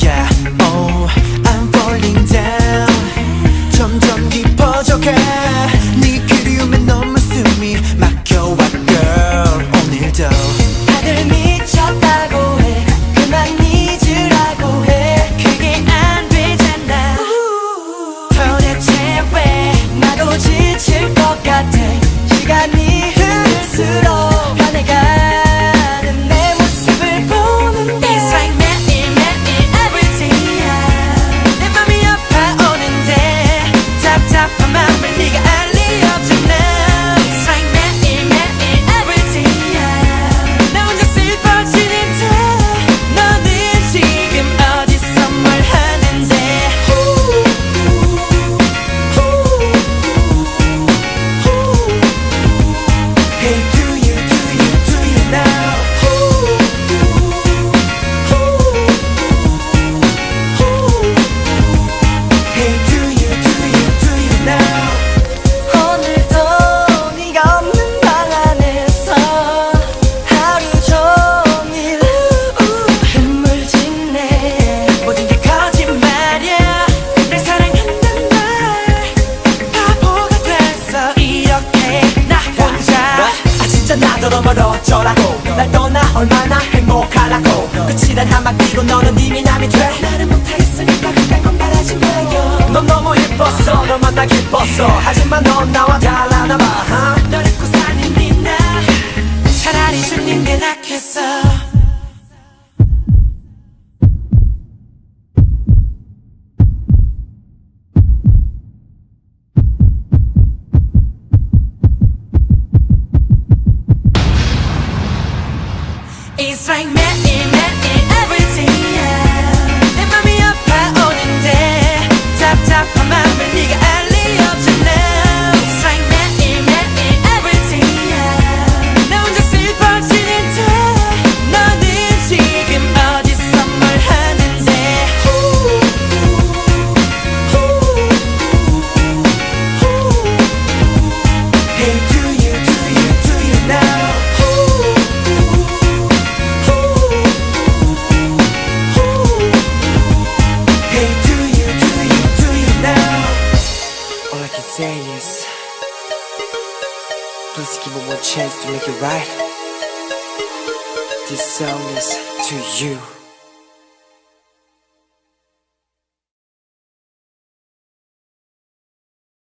yeah, oh, I'm falling down. 점점 깊어져가 네 그리움에 너무 숨이 막혀와 girl. 오늘도 다들 미쳤다고 해. 그만 잊으라고 해. 그게 안 되잖아. 도대체 왜 나도 지칠 것 같아. 시간이 흐를수록 변해가는 내 모습을 보는데 It's like 매일 everyday 내 맘이 아파오는데 답답한 맘을 네가 알 리 없잖아. It's like 매일 everyday 나 혼자 슬퍼지는데 너는 지금 어디서 뭘 하는데 Hey, do you now? Hey, do you now? 오늘도 네가 없는 방 안에서 하루 종일 눈물 짓네. 모든 게 거짓말이야. 날 사랑한단 말 바보가 됐어. 이렇게 나 혼자 진짜 나더러 멀어져라고 날 떠나 얼마나 행복하라고 끝이란 한마디로 너는 이미 남이 돼. 나를 못하겠으니까 그딴 건 바라지 마요. 넌 너무 예뻤어 널 만나 기뻤어 하지만 넌 나와 달라나 봐. 널 잊고 사는 네나 차라리 죽는 게 낫겠어. It's like 매일 everyday 내 맘이 아파오는데 답답한 맘을 네가 알 리 없잖아. It's like 매일 everyday 나 혼자 슬퍼지는데 너는 지금 어디서 뭘 하는데 Hey, do you now? Hey, do you now? All I can say is please give me one chance to make it right. This song is to you.